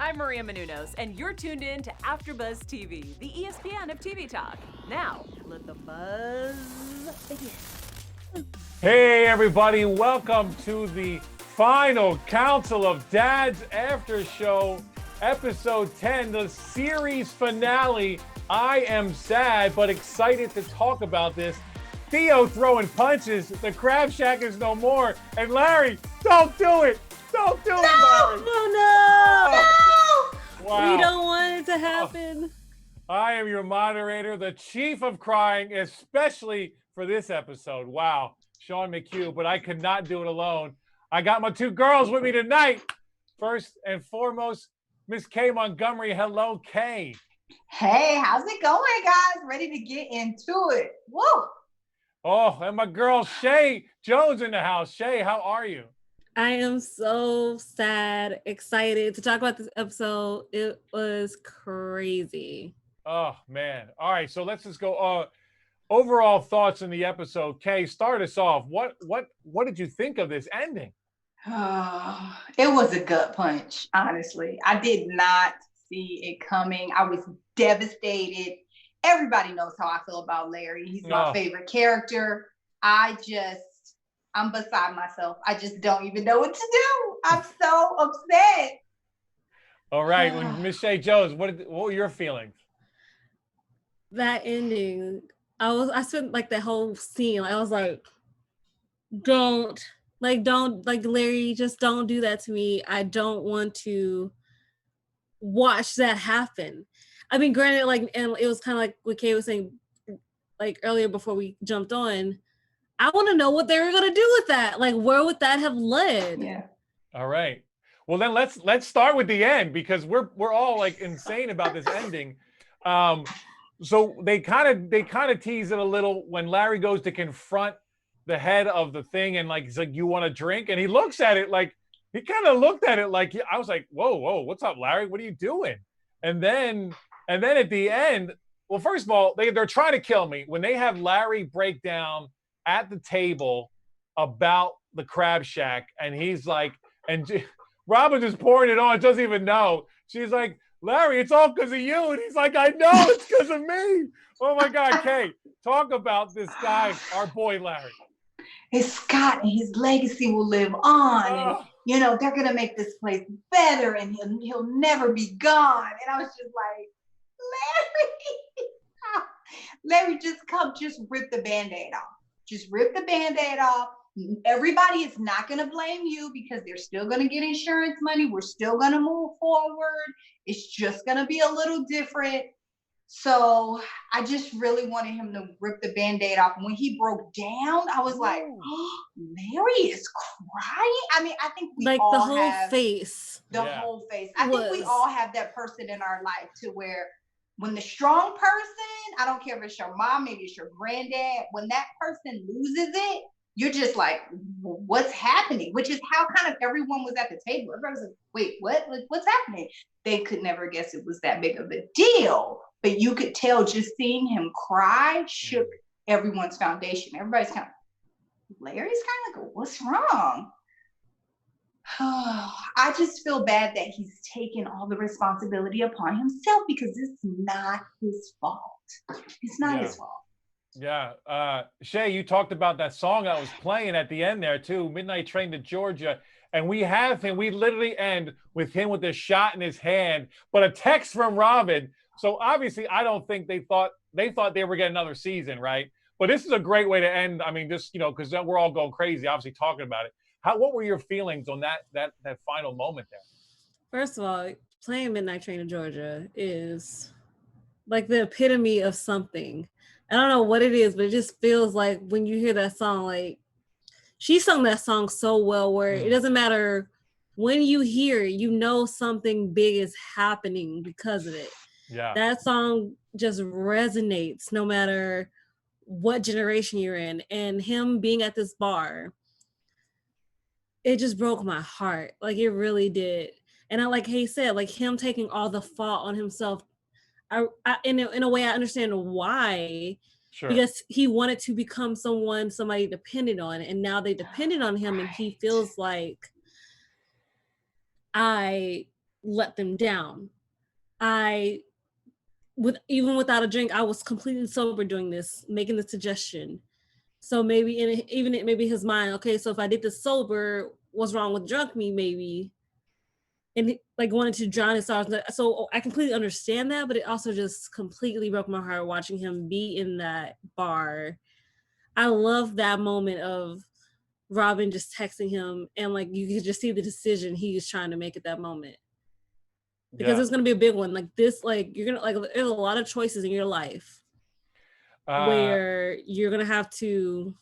I'm Maria Menounos, and you're tuned in to AfterBuzz TV, the ESPN of TV talk. Now, let the buzz begin. Hey everybody, welcome to the final Council of Dads After Show, episode 10, the series finale. I am sad but excited to talk about this. Theo throwing punches, the Crab Shack is no more, and Larry, don't do it! Don't do it, Larry! No! Wow. We don't want it to happen. I am your moderator, the chief of crying, especially for this episode. Wow. Sean McHugh, but I could not do it alone. I got my two girls with me tonight. First and foremost, Miss Kay Montgomery. Hello, Kay. Hey, how's it going, guys? Ready to get into it. Woo! Oh, and my girl, Chae Jones in the house. Chae, how are you? I am so sad, excited to talk about this episode. It was crazy. Oh, man. All right, so let's just go. Overall thoughts in the episode. Kay, start us off. What did you think of this ending? It was a gut punch, honestly. I did not see it coming. I was devastated. Everybody knows how I feel about Larry. He's my favorite character. I'm beside myself. I just don't even know what to do. I'm so upset. All right, Miss Chae Jones, what were your feelings? That ending, I spent like the whole scene. I was like, don't Larry, just don't do that to me. I don't want to watch that happen. I mean, granted, and it was kind of like what Kay was saying, like earlier before we jumped on. I want to know what they were gonna do with that. Like, where would that have led? Yeah. All right. Well, then let's start with the end, because we're all like insane about this ending. So they kind of tease it a little when Larry goes to confront the head of the thing, and like he's like, "You want a drink?" And he looks at it like he kind of looked at it like I was like, "Whoa, what's up, Larry? What are you doing?" And then at the end, well, first of all, they're trying to kill me when they have Larry break down at the table about the Crab Shack, and he's like, Robin just pouring it on, doesn't even know. She's like, "Larry, it's all because of you," and he's like, "I know it's because of me." Oh my God, Kay, talk about this guy, our boy Larry. It's Scott, and his legacy will live on, and they're gonna make this place better, and he'll never be gone. And I was just like, Larry, just rip the Band-Aid off. Just rip the Band-Aid off. Everybody is not going to blame you because they're still going to get insurance money. We're still going to move forward. It's just going to be a little different. So I just really wanted him to rip the Band-Aid off. And when he broke down, I was like, Larry is crying. I mean, I think we all the whole have face. The whole face. I think we all have that person in our life to where when the strong person, I don't care if it's your mom, maybe it's your granddad, when that person loses it, you're just like, what's happening? Which is how kind of everyone was at the table. Everybody was like, wait, what? What's happening? They could never guess it was that big of a deal. But you could tell just seeing him cry shook everyone's foundation. Everybody's kind of, Larry's kind of like, what's wrong? I just feel bad that he's taken all the responsibility upon himself because it's not his fault. It's not his fault. Yeah. Chae, you talked about that song that was playing at the end there too, Midnight Train to Georgia. And we have him, we literally end with him with the shot in his hand, but a text from Robin. So obviously I don't think they thought they were getting another season, right? But this is a great way to end. I mean, just, because we're all going crazy, obviously talking about it. What were your feelings on that final moment there? First of all, playing Midnight Train to Georgia is like the epitome of something. I don't know what it is, but it just feels like when you hear that song, like she sung that song so well where it doesn't matter when you hear it, something big is happening because of it. Yeah. That song just resonates no matter what generation you're in. And him being at this bar, it just broke my heart. Like it really did. And I, like he said, like him taking all the fault on himself. In a way, I understand why. Sure. Because he wanted to become somebody depended on, and now they depended on him, and he feels like I let them down. Even without a drink, I was completely sober doing this, making the suggestion. So maybe maybe his mind, okay, so if I did this sober, what's wrong with drunk me, maybe? And like wanted to drown his sorrows. So I completely understand that, but it also just completely broke my heart watching him be in that bar. I love that moment of Robin just texting him, and like you could just see the decision he was trying to make at that moment. Because it's gonna be a big one. Like this, like you're gonna like there's a lot of choices in your life where you're gonna have to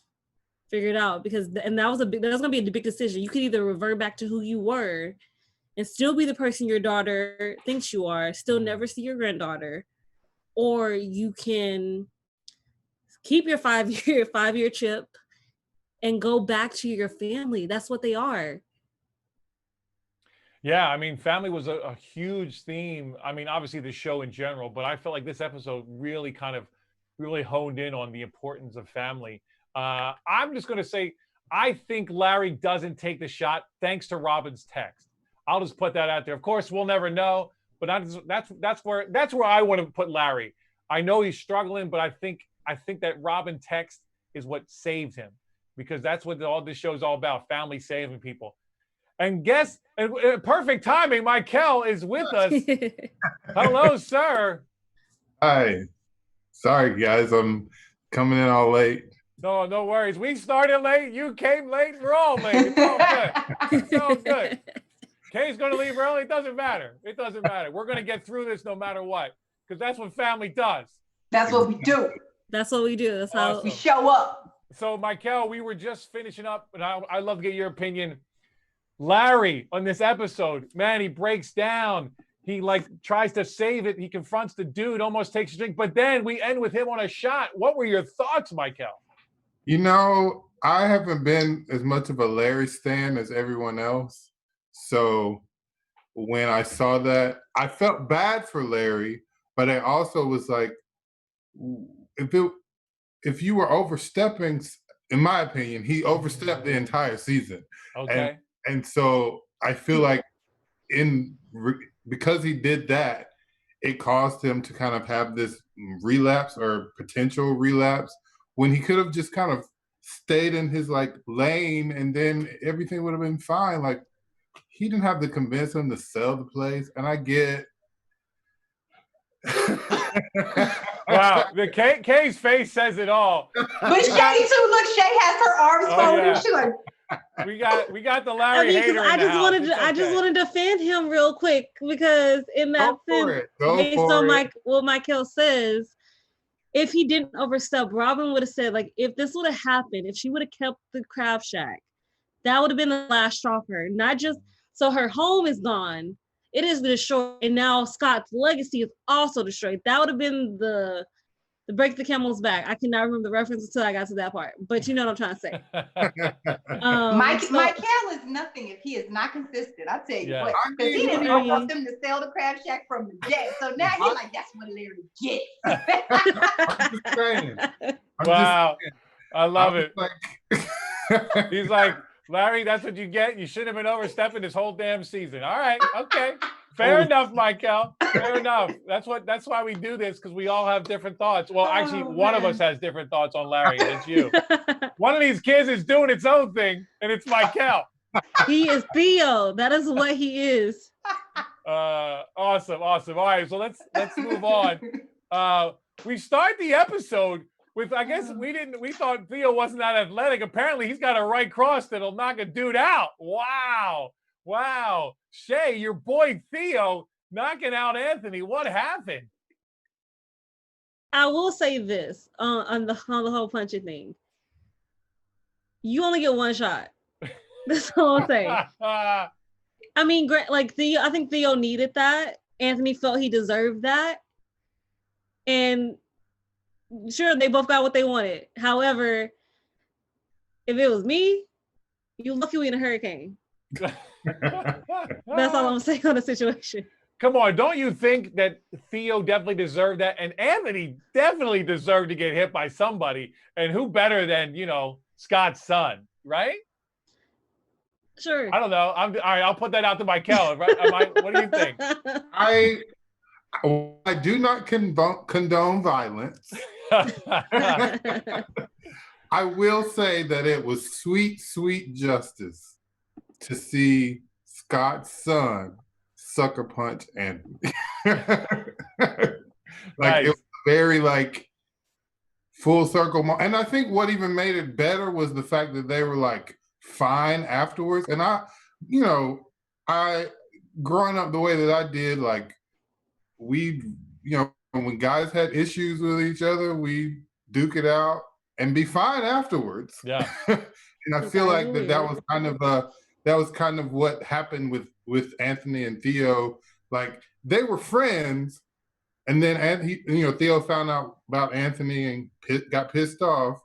figure it out, because that was gonna be a big decision. You could either revert back to who you were and still be the person your daughter thinks you are, still never see your granddaughter, or you can keep your 5-year chip and go back to your family. That's what they are. Yeah, I mean, family was a huge theme. I mean, obviously the show in general, but I felt like this episode really really honed in on the importance of family. I'm just going to say, I think Larry doesn't take the shot thanks to Robin's text. I'll just put that out there. Of course, we'll never know, but that's where I want to put Larry. I know he's struggling, but I think that Robin text is what saved him, because that's what all this show is all about: family saving people. And perfect timing, Michael is with us. Hello, sir. Hi. Sorry, guys. I'm coming in all late. No worries. We started late. You came late. We're all late. It's all good. It's all good. Kay's going to leave early. It doesn't matter. It doesn't matter. We're going to get through this no matter what, because that's what family does. That's what we do. That's what we do. That's how we show up. So, Michael, we were just finishing up, and I'd love to get your opinion. Larry on this episode, man, he breaks down. He like tries to save it. He confronts the dude, almost takes a drink, but then we end with him on a shot. What were your thoughts, Michael? You know, I haven't been as much of a Larry stan as everyone else. So when I saw that, I felt bad for Larry, but I also was like, if you were overstepping, in my opinion, he overstepped the entire season. Okay. And so I feel like because he did that, it caused him to kind of have this relapse or potential relapse, when he could have just kind of stayed in his like lane and then everything would have been fine. Like, he didn't have to convince him to sell the place. And I get Wow, the Kay's face says it all. But Chae too. Look, Chae has her arms folded. Yeah. She's like, we got the Larry hater. I just wanted to defend him real quick, because in that sense, based on what Michael says, if he didn't overstep, Robin would have said, like, if this would have happened, if she would have kept the crab shack, that would have been the last straw for her. Not just so her home is gone, it is destroyed, and now Scott's legacy is also destroyed. That would have been the break the camel's back. I cannot remember the reference until I got to that part, but you know what I'm trying to say. Michael is nothing if he is not consistent. I tell you what, because he didn't want them to sell the crab shack from the jet. So now he's like, that's what Larry gets. I'm just saying. Wow, I love it. He's like, Larry, that's what you get. You shouldn't have been overstepping this whole damn season. All right, okay. Fair enough, Michael. Fair enough. That's why we do this, because we all have different thoughts. Well, actually, one of us has different thoughts on Larry. It's you. One of these kids is doing its own thing, and it's Michael. He is Theo. That is what he is. Awesome. All right, so let's move on. We start the episode with, I guess we thought Theo wasn't that athletic. Apparently, he's got a right cross that'll knock a dude out. Wow. Chae, your boy Theo knocking out Anthony. What happened? I will say this on the whole punching thing. You only get one shot. That's all I'm saying. I mean, like Theo, I think Theo needed that. Anthony felt he deserved that. And sure, they both got what they wanted. However, if it was me, you lucky we in a hurricane. That's all I'm saying on the situation. Come on, don't you think that Theo definitely deserved that? And Anthony definitely deserved to get hit by somebody. And who better than, Scott's son, right? Sure. I don't know. All right. I'll put that out to Michael. Right? What do you think? I do not condone violence. I will say that it was sweet, sweet justice to see Scott's son sucker punch Anthony. Nice. It was very like full circle. And I think what even made it better was the fact that they were like fine afterwards. And I growing up the way that I did, like when guys had issues with each other, we duke it out and be fine afterwards. Yeah. And I feel like that was kind of what happened with Anthony and Theo. Like they were friends, and then Theo found out about Anthony and got pissed off,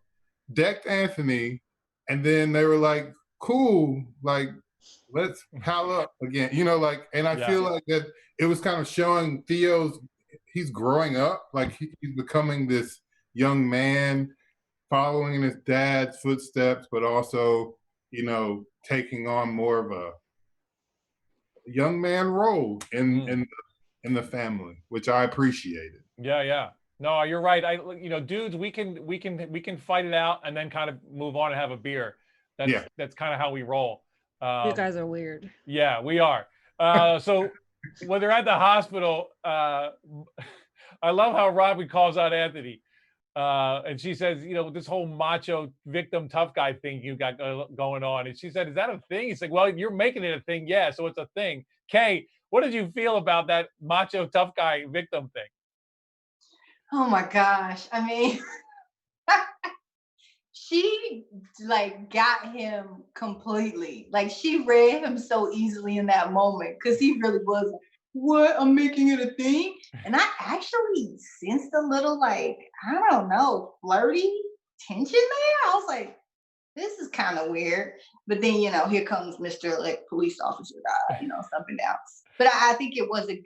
decked Anthony, and then they were like, cool, like let's pal up again. And I feel like that it was kind of showing he's growing up, like he's becoming this young man, following in his dad's footsteps, but also, taking on more of a young man role in the family, which I appreciated. Yeah. No, you're right. Dudes, we can fight it out and then kind of move on and have a beer. That's kind of how we roll. You guys are weird. Yeah, we are. So when they're at the hospital, I love how Robbie calls out Anthony. And she says, this whole macho victim tough guy thing you got going on. And she said, is that a thing? He's like, well, you're making it a thing. Yeah, so it's a thing. Kay, what did you feel about that macho tough guy victim thing? Oh my gosh. I mean, she got him completely. Like she read him so easily in that moment because he really was, what? I'm making it a thing. And I actually sensed a little I don't know, flirty tension there. I was like, this is kind of weird. But then, here comes Mr. police officer guy, something else. But I think it was a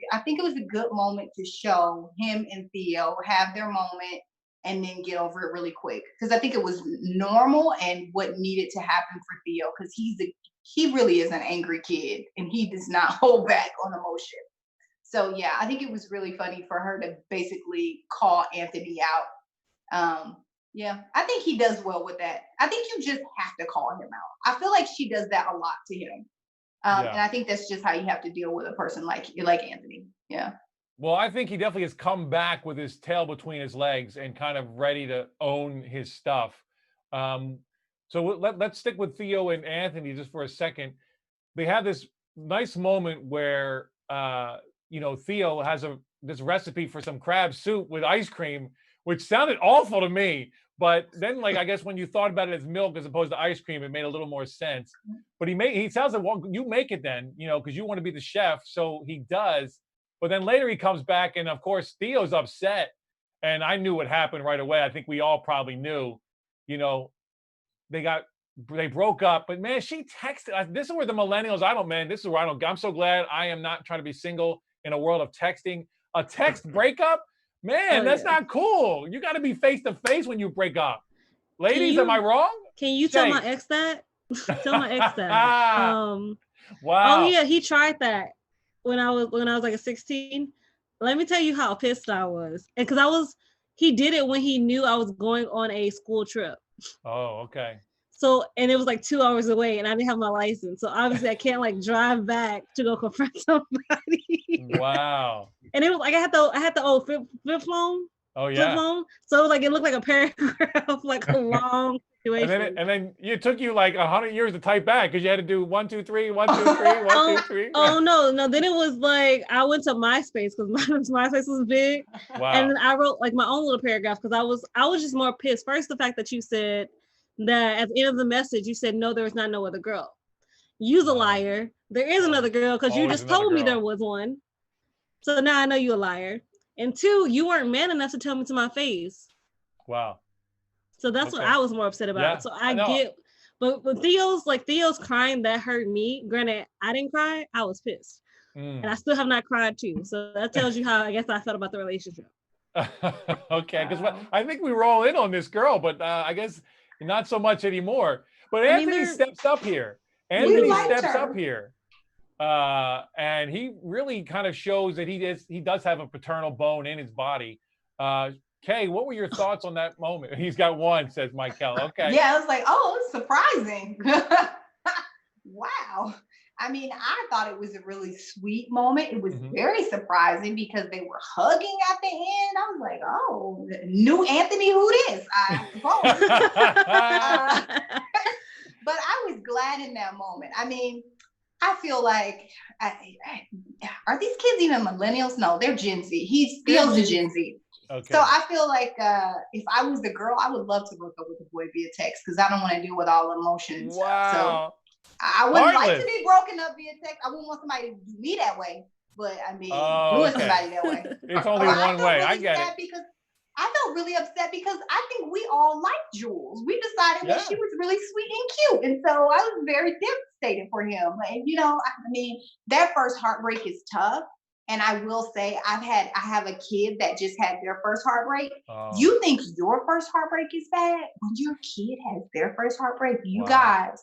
good moment to show him and Theo have their moment and then get over it really quick. Because I think it was normal and what needed to happen for Theo, because he really is an angry kid and he does not hold back on emotion. So yeah, I think it was really funny for her to basically call Anthony out. Yeah, I think he does well with that. I think you just have to call him out. I feel like she does that a lot to him. And I think that's just how you have to deal with a person like Anthony. Yeah. Well, I think he definitely has come back with his tail between his legs and kind of ready to own his stuff. So let's stick with Theo and Anthony just for a second. They have this nice moment where Theo has this recipe for some crab soup with ice cream, which sounded awful to me. But then, I guess when you thought about it as milk as opposed to ice cream, it made a little more sense. But he sounds like, well, you make it then, because you want to be the chef. So he does. But then later he comes back, and of course Theo's upset. And I knew what happened right away. I think we all probably knew. They broke up. But man, she texted. This is where the millennials. This is where I don't. I'm so glad I am not trying to be single in a world of texting. A text breakup. Man, that's not cool. You got to be face to face when you break up. Ladies, am I wrong? Can you tell my ex that? Tell my ex that. Wow. Oh yeah, he tried that when I was like 16. Let me tell you how pissed I was. And because he did it when he knew I was going on a school trip. Oh, okay. So, and it was 2 hours away and I didn't have my license. So obviously I can't drive back to go confront somebody. Wow. And it was I had the old flip phone. Oh yeah. Flip phone. So it looked like a paragraph, a long situation. And then it took you 100 years to type back because you had to do 1, 2, 3, 1, 2, 3, 1, 2, 3. Oh no. Then it was I went to MySpace because MySpace was big. Wow. And then I wrote my own little paragraph because I was just more pissed. First, the fact that you said that at the end of the message, you said, no, there was not no other girl. You's a liar. There is another girl because you just told me there was one. So now I know you're a liar. And 2, you weren't man enough to tell me to my face. Wow. So that's what I was more upset about. Yeah, so I get, but Theo's crying, that hurt me. Granted, I didn't cry. I was pissed. And I still have not cried too. So that tells you how I guess I felt about the relationship. Okay, because I think we were all in on this girl, but I guess not so much anymore. But Anthony steps up here Anthony liked steps her. up here. And he really kind of shows that he does have a paternal bone in his body. Kay, what were your thoughts on that moment? He's got one, says Michael. Okay. Yeah, I was like, oh, it's surprising. Wow. I mean, I thought it was a really sweet moment. It was very surprising because they were hugging at the end. I was like, oh, new Anthony, who this? I suppose. But I was glad in that moment. I mean, I feel like, are these kids even millennials? No, they're Gen Z. He feels a Gen Z. Okay. So I feel like if I was the girl, I would love to break up with the boy via text because I don't want to deal with all the emotions. Wow. So I wouldn't like to be broken up via text. I wouldn't want somebody to do me that way, but I mean, doing somebody that way. It's only one way. I get it. Because I felt really upset because I think we all liked Jules. We decided that she was really sweet and cute. And so I was very devastated for him. And, you know, I mean, that first heartbreak is tough. And I will say I have a kid that just had their first heartbreak. Oh. You think your first heartbreak is bad? When your kid has their first heartbreak, you guys,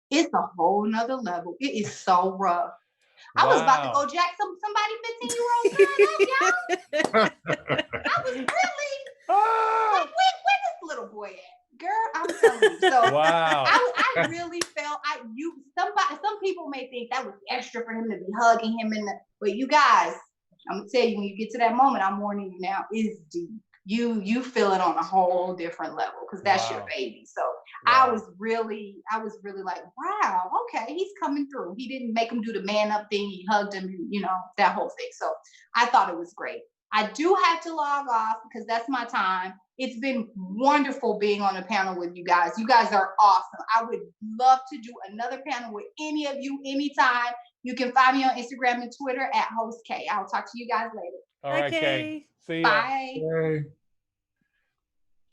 it's a whole nother level. It is so rough. I was about to go jack somebody 15-year-old girl up, y'all. I was really like, where this little boy at? Girl, I'm telling you. So I really felt some people may think that was extra for him to be hugging him but you guys, I'm gonna tell you, when you get to that moment, I'm warning you now, it's deep. You feel it on a whole different level because that's your baby. So I was really like, wow, okay, he's coming through. He didn't make him do the man up thing. He hugged him, you know, that whole thing. So I thought it was great. I do have to log off because that's my time. It's been wonderful being on a panel with you guys. You guys are awesome. I would love to do another panel with any of you anytime. You can find me on Instagram and Twitter at host Kay. I'll talk to you guys later. All right, Kay. See ya.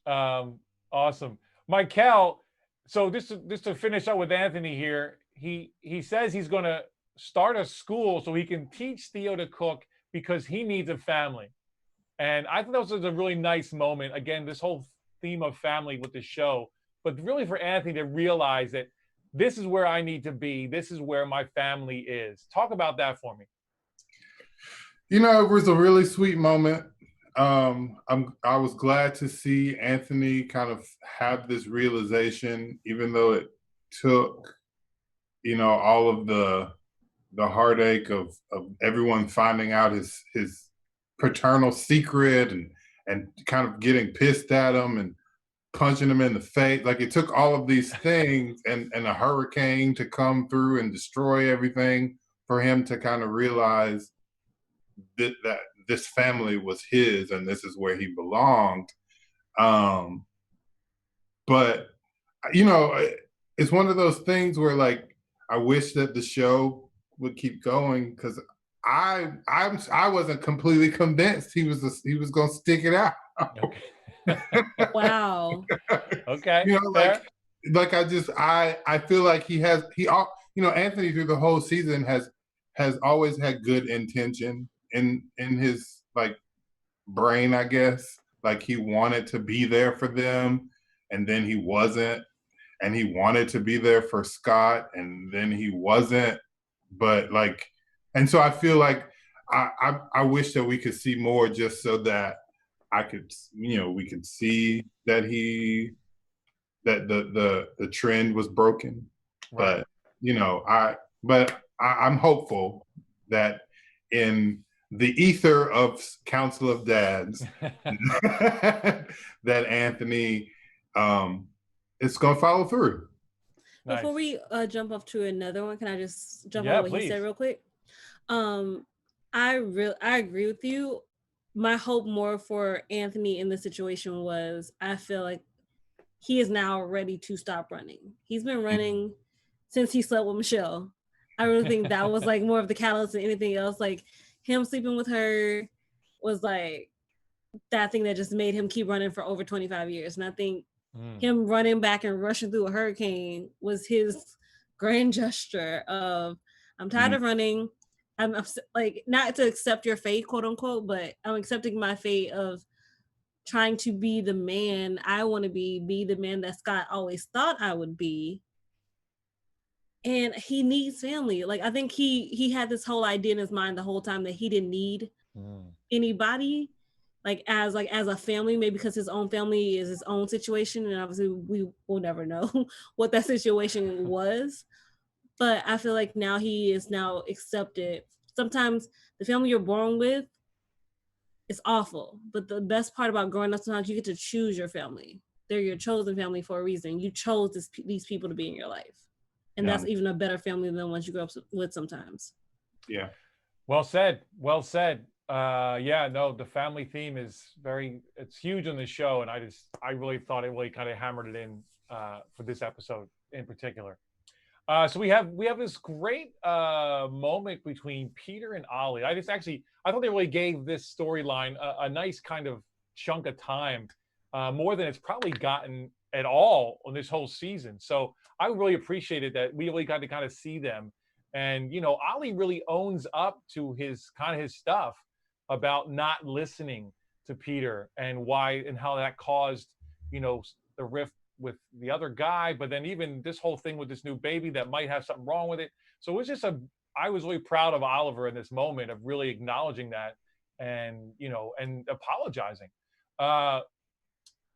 Bye. Awesome. Michael, so this to finish up with Anthony here, he says he's going to start a school so he can teach Theo to cook because he needs a family. And I think that was a really nice moment. Again, this whole theme of family with the show, but really for Anthony to realize that this is where I need to be. This is where my family is. Talk about that for me. You know, it was a really sweet moment. I was glad to see Anthony kind of have this realization, even though it took, you know, all of the heartache of everyone finding out his paternal secret and kind of getting pissed at him and punching him in the face. Like, it took all of these things and a hurricane to come through and destroy everything for him to kind of realize that this family was his and this is where he belonged. But, you know, it's one of those things where, like, I wish that the show would keep going because I wasn't completely convinced he was going to stick it out. Wow. Okay. You know, like I feel like you know, Anthony through the whole season has always had good intention in his like brain, I guess. Like, he wanted to be there for them and then he wasn't, and he wanted to be there for Scott and then he wasn't. But like, and so I feel like I wish that we could see more just so that I could, you know, we could see that that the trend was broken. Right. But, you know, I'm hopeful that in the ether of Council of Dads, that Anthony is going to follow through. Nice. Before we jump off to another one, can I just jump on what he said real quick? I agree with you. My hope more for Anthony in the situation was, I feel like he is now ready to stop running. He's been running since he slept with Michelle. I really think that was like more of the catalyst than anything else. Like, him sleeping with her was like that thing that just made him keep running for over 25 years. And I think him running back and rushing through a hurricane was his grand gesture of, I'm tired of running. I'm like, not to accept your fate, quote unquote, but I'm accepting my fate of trying to be the man I want to be the man that Scott always thought I would be. and he needs family. Like I think he had this whole idea in his mind the whole time that he didn't need anybody, like as a family, maybe because his own family is his own situation, and obviously we will never know what that situation was. But I feel like now he is now accepted. Sometimes the family you're born with is awful, but the best part about growing up, sometimes you get to choose your family. They're your chosen family for a reason. You chose these people to be in your life. And that's even a better family than the ones you grew up with sometimes. Yeah. Well said. Well said. Yeah, no, the family theme is it's huge on the show. And I really thought it really kind of hammered it in for this episode in particular. So we have this great moment between Peter and Ollie. I thought they really gave this storyline a nice kind of chunk of time, more than it's probably gotten at all on this whole season. So I really appreciated that we really got to kind of see them. And, Ollie really owns up to his stuff about not listening to Peter and how that caused, the rift with the other guy, but then even this whole thing with this new baby that might have something wrong with it. So it was just I was really proud of Oliver in this moment of really acknowledging that and, and apologizing.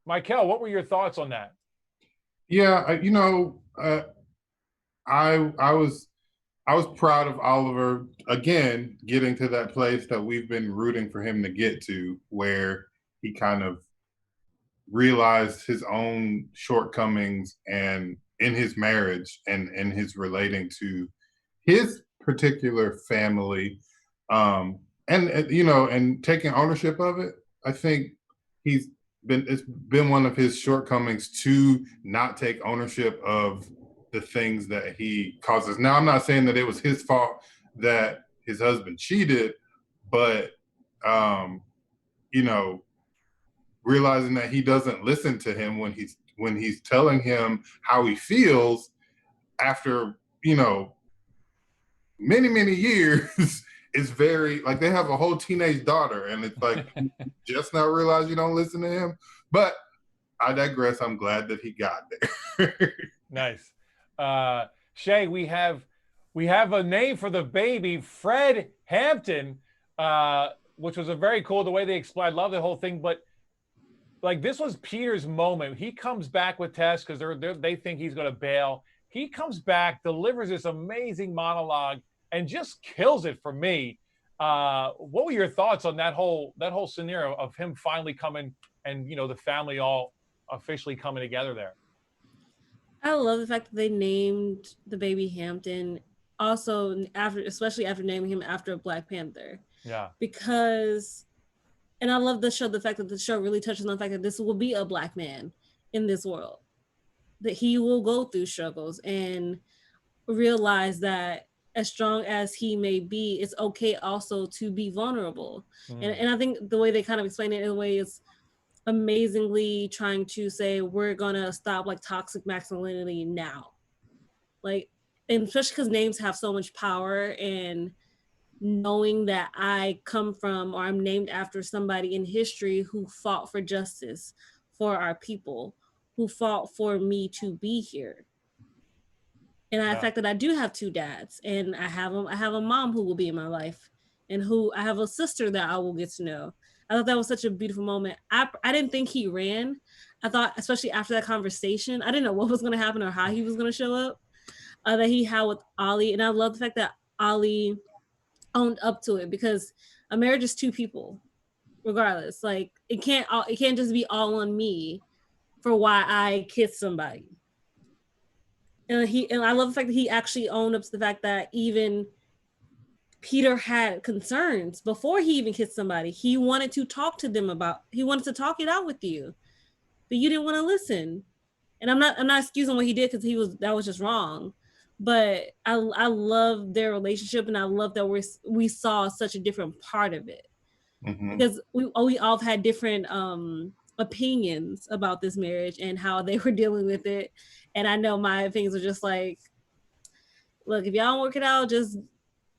Michael, what were your thoughts on that? Yeah, I was proud of Oliver again getting to that place that we've been rooting for him to get to, where he kind of realized his own shortcomings and in his marriage and in his relating to his particular family, and taking ownership of it. I think it's been one of his shortcomings to not take ownership of the things that he causes. Now, I'm not saying that it was his fault that his husband cheated, but realizing that he doesn't listen to him when he's telling him how he feels after many years is very, like, they have a whole teenage daughter, and it's like just now realize you don't listen to him. But I digress. I'm glad that he got there. Nice. Chae, we have a name for the baby, Fred Hampton, which was a very cool the way they explained. I love the whole thing, but like this was Peter's moment. He comes back with Tess because they think he's going to bail. He comes back, delivers this amazing monologue, and just kills it for me. What were your thoughts on that whole scenario of him finally coming and the family all officially coming together there? I love the fact that they named the baby Hampton. Also, especially after naming him after a Black Panther. Yeah. And I love the fact that the show really touches on the fact that this will be a Black man in this world, that he will go through struggles and realize that as strong as he may be, it's okay also to be vulnerable. And I think the way they kind of explain it in a way is amazingly trying to say, we're going to stop like toxic masculinity now. Like, and especially because names have so much power, and knowing that I come from or I'm named after somebody in history who fought for justice for our people, who fought for me to be here. And the fact that I do have two dads, and I have a mom who will be in my life, and who I have a sister that I will get to know. I thought that was such a beautiful moment. I didn't think he ran. I thought, especially after that conversation, I didn't know what was going to happen or how he was going to show up, that he had with Ollie. And I love the fact that Ollie owned up to it, because a marriage is two people, regardless. Like it can't just be all on me for why I kissed somebody. And I love the fact that he actually owned up to the fact that even Peter had concerns before he even kissed somebody. He wanted to talk to talk it out with you, but you didn't want to listen. And I'm not excusing what he did, because that was just wrong. But I love their relationship, and I love that we saw such a different part of it, because we all had different opinions about this marriage and how they were dealing with it. And I know my opinions are just like, look, if y'all don't work it out, just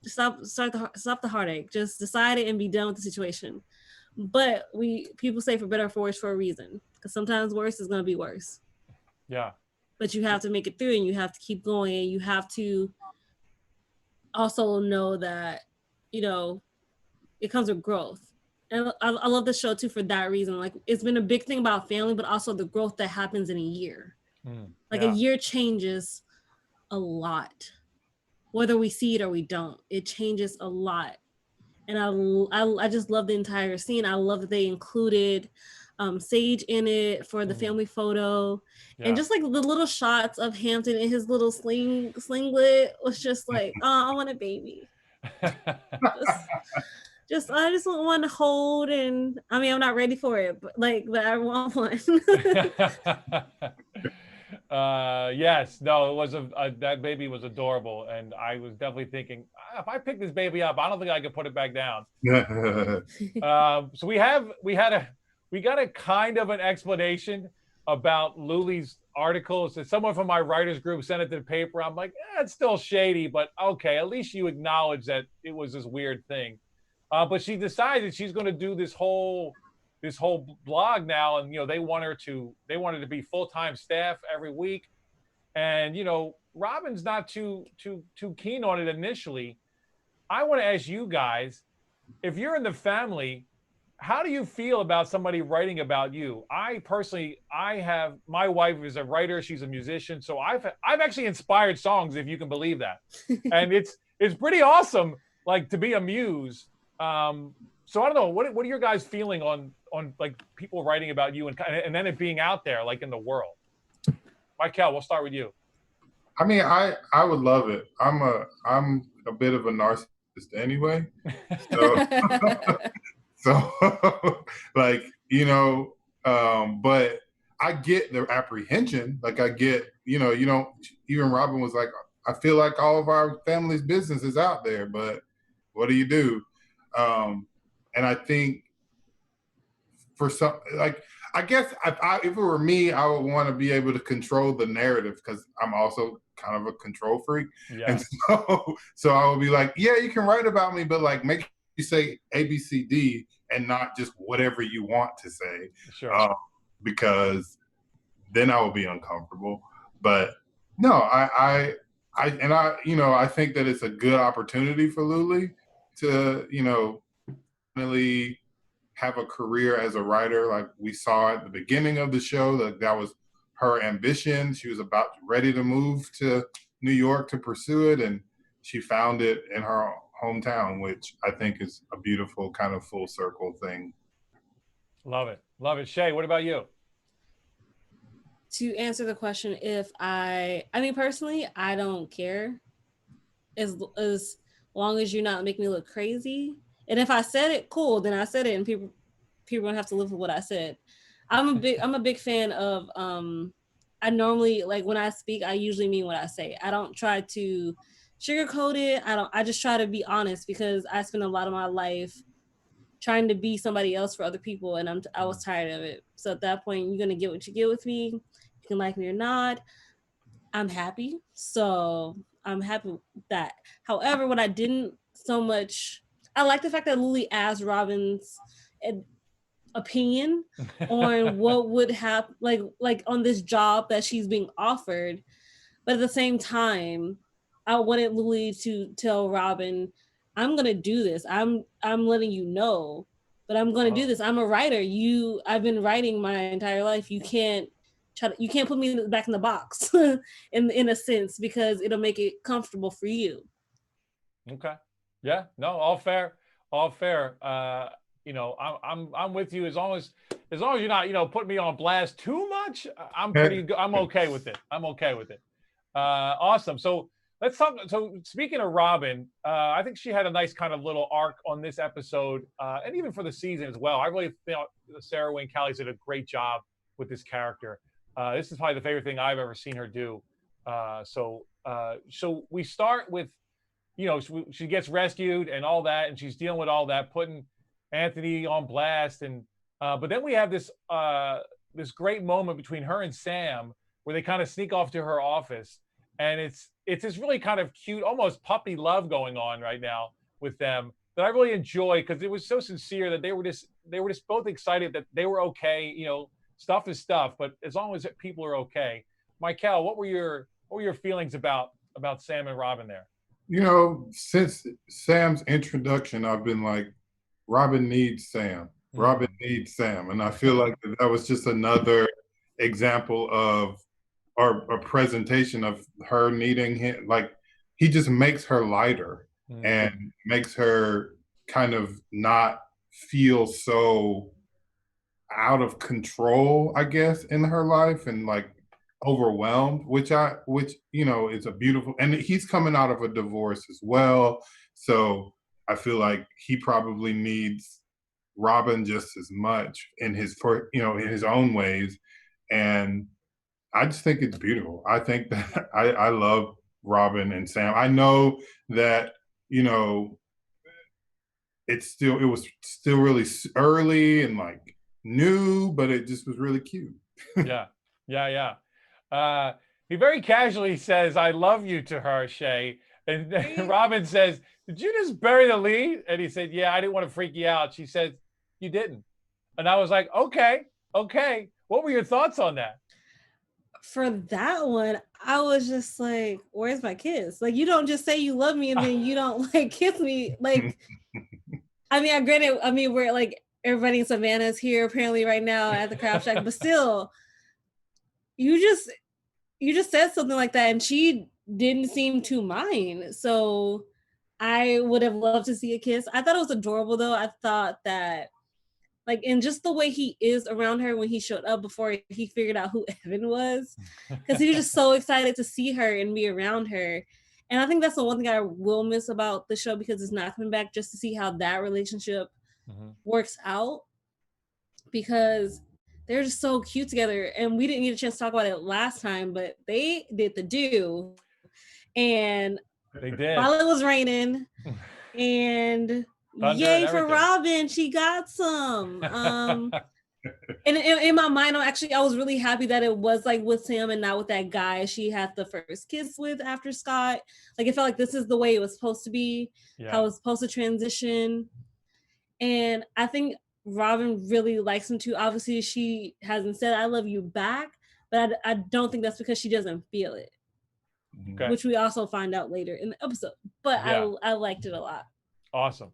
stop the heartache. Just decide it and be done with the situation. But people say for better or for worse for a reason, because sometimes worse is going to be worse. Yeah. but you have to make it through, and you have to keep going, and you have to also know that, you know, it comes with growth. And I love the show too for that reason. Like, it's been a big thing about family, but also the growth that happens in a year. Like, a year changes a lot, whether we see it or we don't. It changes a lot. And I just love the entire scene. I love that they included Sage in it for the family photo, and just like the little shots of Hampton in his little slinglet was just like, oh, I want a baby. I just want one to hold, and I mean, I'm not ready for it, but I want one. Yes, no, it was that baby was adorable, and I was definitely thinking, if I pick this baby up, I don't think I could put it back down. So we got a kind of an explanation about Luli's article. So someone from my writers group sent it to the paper. I'm like, it's still shady, but okay, at least you acknowledge that it was this weird thing. But she decided she's going to do this whole blog now, and you know, they wanted to be full-time staff every week, and you know, Robin's not too keen on it initially. I want to ask you guys, if you're in the family, how do you feel about somebody writing about you? I personally, my wife is a writer, she's a musician, so I've actually inspired songs, if you can believe that. And it's pretty awesome, like, to be a muse. So I don't know, what are your guys feeling on like people writing about you and then it being out there like in the world? McHugh, we'll start with you. I mean, I would love it. I'm a bit of a narcissist anyway. So, so like, you know, but I get the apprehension. Like, I get, you know, even Robin was like, I feel like all of our family's business is out there, but what do you do? And I think for some, like, I guess if it were me, I would want to be able to control the narrative, because I'm also kind of a control freak. Yeah. And so I would be like, yeah, you can write about me, but like, make you say A, B, C, D, and not just whatever you want to say. Sure. Because then I will be uncomfortable. But no, I you know, I think that it's a good opportunity for Luli to, you know, really have a career as a writer. Like we saw at the beginning of the show, that was her ambition. She was ready to move to New York to pursue it, and she found it in her hometown, which I think is a beautiful kind of full circle thing. Love it. Love it. Chae, what about you? To answer the question, I mean, personally, I don't care as long as you're not making me look crazy. And if I said it, cool, then I said it, and people don't have to live with what I said. I'm a big fan of, I normally, like, when I speak, I usually mean what I say. I don't try to sugarcoat it. I just try to be honest, because I spend a lot of my life trying to be somebody else for other people, and I was tired of it. So at that point, you're gonna get what you get with me. You can like me or not. I'm happy. So I'm happy with that. However, what I didn't so much, I like the fact that Luli asked Robin's opinion on what would happen, like on this job that she's being offered. But at the same time, I wanted Luli to tell Robin, I'm gonna do this. I'm letting you know, but I'm gonna do this. I'm a writer. I've been writing my entire life. You can't put me back in the box in a sense, because it'll make it comfortable for you. Okay. Yeah. No. All fair. All fair. You know, I'm with you as long as you're not, you know, putting me on blast too much. I'm pretty good. I'm okay with it. I'm okay with it. Awesome. So let's talk. So speaking of Robin, I think she had a nice kind of little arc on this episode, and even for the season as well. I really felt Sarah Wayne Callies did a great job with this character. This is probably the favorite thing I've ever seen her do. So we start with, you know, she gets rescued and all that, and she's dealing with all that, putting Anthony on blast, and but then we have this great moment between her and Sam where they kind of sneak off to her office, and it's this really kind of cute, almost puppy love going on right now with them that I really enjoy, because it was so sincere that they were just both excited that they were okay. You know, stuff is stuff, but as long as people are okay. Michael, what were your feelings about Sam and Robin there? You know, since Sam's introduction, I've been like, Robin needs Sam. Robin needs Sam. And I feel like that was just another example of, or a presentation of her needing him. Like, he just makes her lighter and makes her kind of not feel so out of control, I guess, in her life, and like overwhelmed, which you know, is a beautiful, and he's coming out of a divorce as well. So I feel like he probably needs Robin just as much in his, you know, in his own ways. And I just think it's beautiful. I think that I love Robin and Sam. I know that, you know, it was still really early and like new, but it just was really cute. Yeah. He very casually says, "I love you" to her, Chae. And Robin says, "Did you just bury the lead?" And he said, "Yeah, I didn't want to freak you out." She said, "You didn't." And I was like, okay. What were your thoughts on that? For that one, I was just like, where's my kiss? Like, you don't just say you love me and then you don't like kiss me. Like, I mean, we're like, everybody in Savannah's here apparently right now at the Crab Shack, but still, you just said something like that and she didn't seem to mind. So I would have loved to see a kiss. I thought it was adorable though. I thought that, like, and just the way he is around her when he showed up before he figured out who Evan was, because he was just so excited to see her and be around her. And I think that's the one thing I will miss about the show, because it's not coming back, just to see how that relationship works out, because they're just so cute together. And we didn't get a chance to talk about it last time, but they did the do. And they did while it was raining, and yay for Robin, she got some. And in my mind, I was really happy that it was like with Sam and not with that guy she had the first kiss with after Scott. Like, it felt like this is the way it was supposed to be, how it was supposed to transition. And I think Robin really likes him too. Obviously, she hasn't said "I love you" back, but I don't think that's because she doesn't feel it, which we also find out later in the episode. But I liked it a lot. Awesome.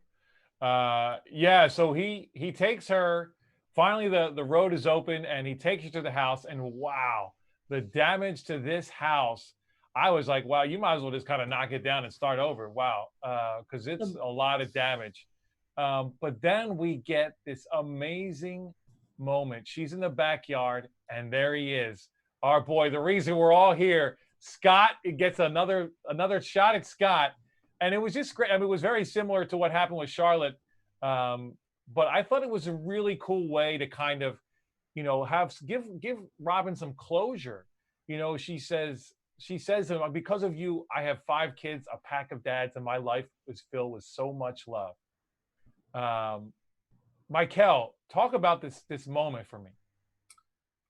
So he takes her. Finally, the road is open and he takes her to the house, and wow, the damage to this house. I was like, wow, you might as well just kind of knock it down and start over. Wow. Because it's a lot of damage. But then we get this amazing moment. She's in the backyard and there he is. Our boy, the reason we're all here. Scott, it gets another shot at Scott. And it was just great. I mean, it was very similar to what happened with Charlotte. But I thought it was a really cool way to kind of, you know, give Robin some closure. You know, she says to him, "Because of you, I have 5 kids, a pack of dads, and my life is filled with so much love." Michael, talk about this moment for me.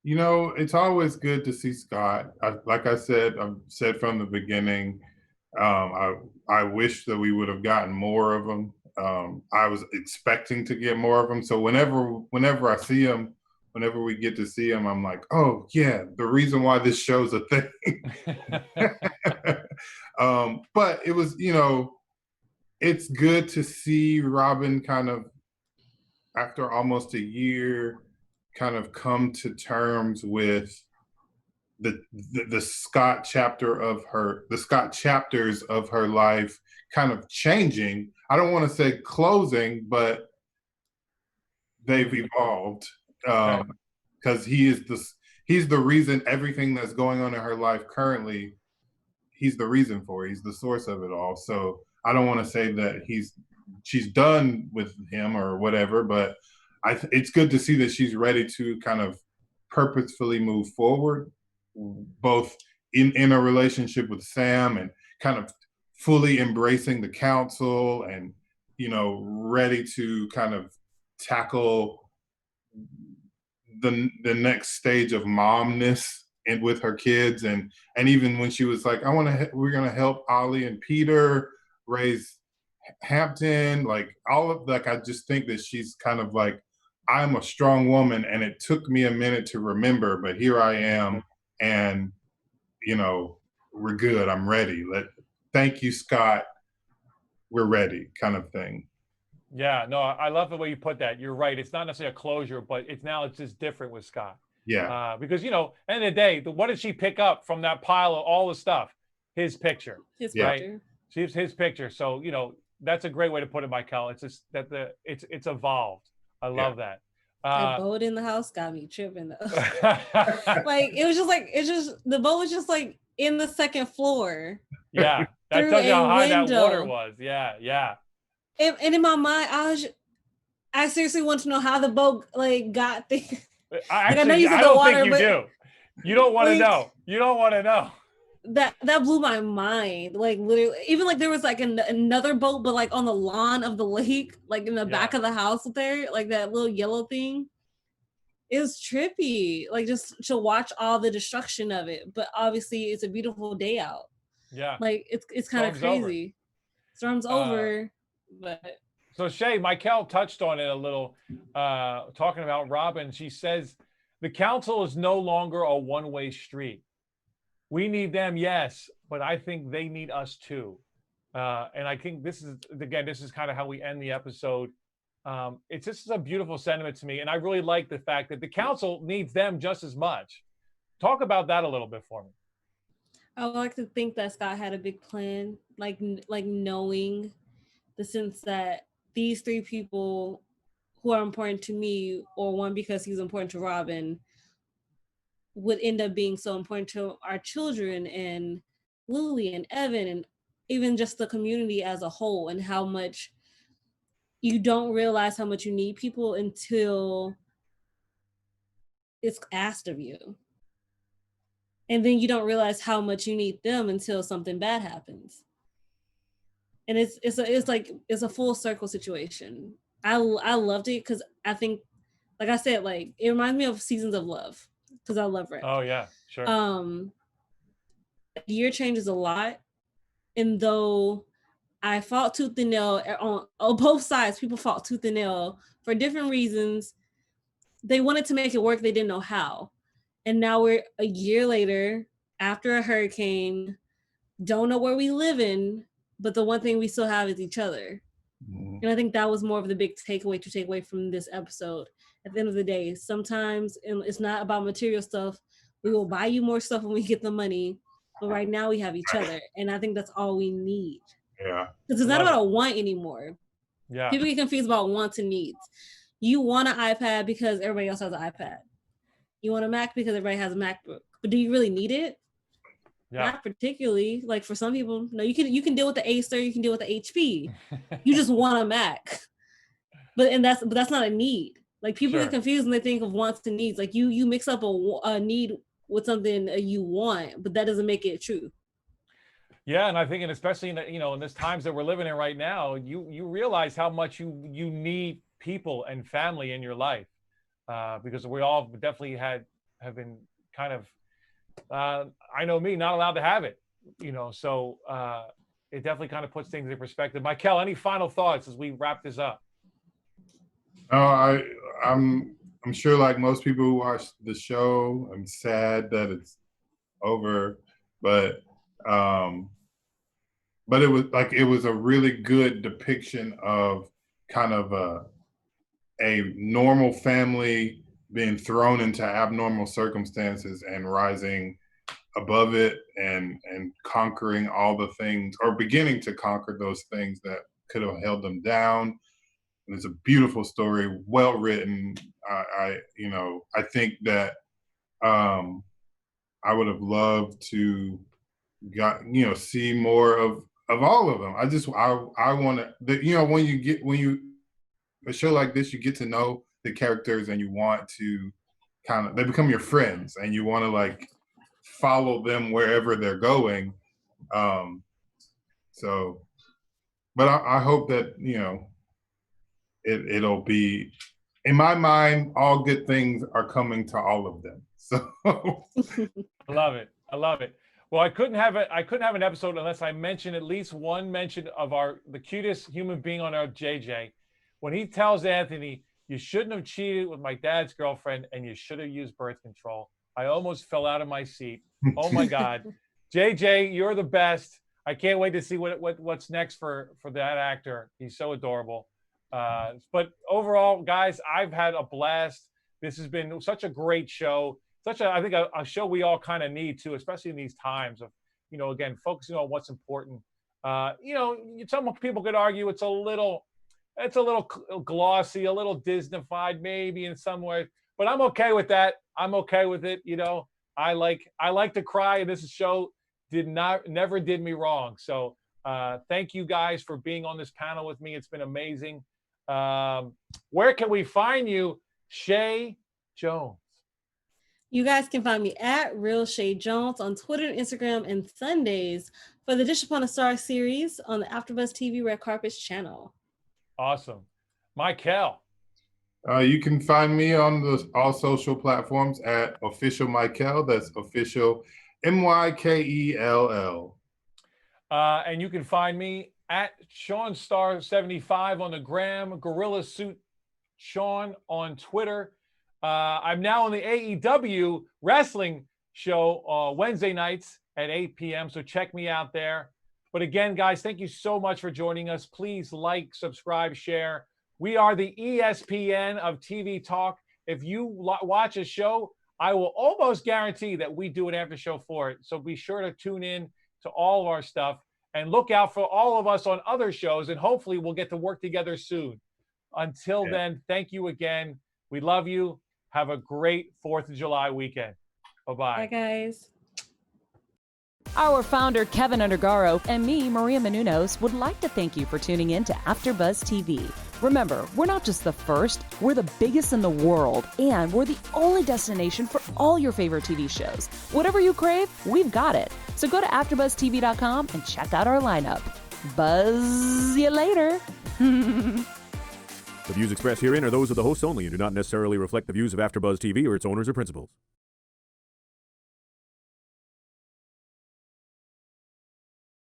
You know, it's always good to see Scott. Like I said, I've said from the beginning, I wish that we would have gotten more of him. I was expecting to get more of him. So whenever I see him, whenever we get to see him, I'm like, oh yeah, the reason why this show's a thing. But it was, you know, it's good to see Robin kind of, after almost a year, kind of come to terms with the Scott chapters of her life kind of changing. I don't want to say closing, but they've evolved, because he's the reason everything that's going on in her life currently. He's the reason for it. He's the source of it all. So I don't want to say that she's done with him or whatever, but it's good to see that she's ready to kind of purposefully move forward, both in a relationship with Sam and kind of fully embracing the council, and, you know, ready to kind of tackle the next stage of momness and with her kids. And even when she was like, we're going to help Ollie and Peter raise Hampton, like I just think that she's kind of like, I'm a strong woman and it took me a minute to remember, but here I am. And you know, we're good. I'm ready. Thank you, Scott. We're ready, kind of thing. Yeah, no, I love the way you put that. You're right. It's not necessarily a closure, but it's just different with Scott. Yeah. Because, you know, end of the day, what did she pick up from that pile of all the stuff? His picture. His right? picture. She's his picture. So, you know, that's a great way to put it, Michael. It's just that it's evolved. I love that. That boat in the house got me tripping though. Like it's just the boat was just like in the second floor. Yeah, that tells you how high that water was. Yeah, yeah. And in my mind, I seriously want to know how the boat like got there. I know you said the water, think you do. You don't want to know. You don't want to know. That blew my mind. Like literally, even like there was like another boat, but like on the lawn of the lake, like in the back of the house there, like that little yellow thing. It was trippy, like just to watch all the destruction of it. But obviously, it's a beautiful day out. Yeah, like it's kind of crazy. Storm's over, but so Chae, Michael touched on it a little, talking about Robin. She says the council is no longer a one-way street. We need them, yes, but I think they need us too. And I think this is kind of how we end the episode. It's just a beautiful sentiment to me. And I really like the fact that the council needs them just as much. Talk about that a little bit for me. I would like to think that Scott had a big plan, like knowing the sense that these three people who are important to me, or one because he's important to Robin, would end up being so important to our children and Lily and Evan and even just the community as a whole, and how much you don't realize how much you need people until it's asked of you. And then you don't realize how much you need them until something bad happens. And it's a full circle situation. I loved it because I think, like I said, like it reminds me of Seasons of Love because I love Rick. Oh yeah, sure. Year changes a lot, and though I fought tooth and nail on both sides, people fought tooth and nail for different reasons. They wanted to make it work, they didn't know how. And now we're a year later after a hurricane, don't know where we live in, but the one thing we still have is each other. Mm-hmm. And I think that was more of the big takeaway to take away from this episode. At the end of the day, sometimes it's not about material stuff. We will buy you more stuff when we get the money, but right now we have each other. And I think that's all we need. Yeah. Because it's not about a want anymore. Yeah. People get confused about wants and needs. You want an iPad because everybody else has an iPad. You want a Mac because everybody has a MacBook. But do you really need it? Yeah. Not particularly. Like for some people, no, you can deal with the Acer, you can deal with the HP. You just want a Mac. But that's not a need. Like people get confused when they think of wants and needs. Like you mix up a need with something you want, but that doesn't make it true. Yeah, and I think, and especially in this times that we're living in right now, you realize how much you need people and family in your life, because we all definitely have been kind of, I know me, not allowed to have it, so it definitely kind of puts things in perspective. Michael, any final thoughts as we wrap this up? No, I'm sure like most people who watch the show, I'm sad that it's over, but it was a really good depiction of kind of a normal family being thrown into abnormal circumstances and rising above it and conquering all the things, or beginning to conquer those things that could have held them down. And it's a beautiful story, well written. I think that I would have loved to see more of all of them. I want to, when a show like this, you get to know the characters and you want to they become your friends and you want to like follow them wherever they're going. But I hope that, it'll be, in my mind, all good things are coming to all of them. So I love it. Well, I couldn't have an episode unless I mention at least one mention of the cutest human being on earth, JJ, when he tells Anthony, "You shouldn't have cheated with my dad's girlfriend and you should have used birth control." I almost fell out of my seat. Oh my God. JJ, you're the best. I can't wait to see what's next for that actor. He's so adorable. But overall, guys, I've had a blast. This has been such a great show. I think a show we all kind of need to, especially in these times of, again, focusing on what's important. Some people could argue it's a little glossy, a little Disney-fied maybe in some way, but I'm okay with that. I'm okay with it. I like to cry, and this show never did me wrong. So thank you guys for being on this panel with me. It's been amazing. Where can we find you, Chae Jones? You guys can find me at Real Chae Jones on Twitter and Instagram, and Sundays for the Dish Upon a Star series on the AfterBuzz TV Red Carpets channel. Awesome. Michael. You can find me on all social platforms at official Michael. That's official MYKELL. And you can find me at SeanStar75 on the gram, Gorilla Suit Sean on Twitter. I'm now on the AEW wrestling show Wednesday nights at 8 p.m. So check me out there. But again, guys, thank you so much for joining us. Please like, subscribe, share. We are the ESPN of TV talk. If you watch a show, I will almost guarantee that we do an after show for it. So be sure to tune in to all of our stuff and look out for all of us on other shows. And hopefully we'll get to work together soon. Until then, thank you again. We love you. Have a great 4th of July weekend. Bye-bye. Bye, guys. Our founder, Keven Undergaro, and me, Maria Menounos, would like to thank you for tuning in to AfterBuzz TV. Remember, we're not just the first, we're the biggest in the world, and we're the only destination for all your favorite TV shows. Whatever you crave, we've got it. So go to AfterBuzzTV.com and check out our lineup. Buzz you later. The views expressed herein are those of the hosts only and do not necessarily reflect the views of AfterBuzz TV or its owners or principals.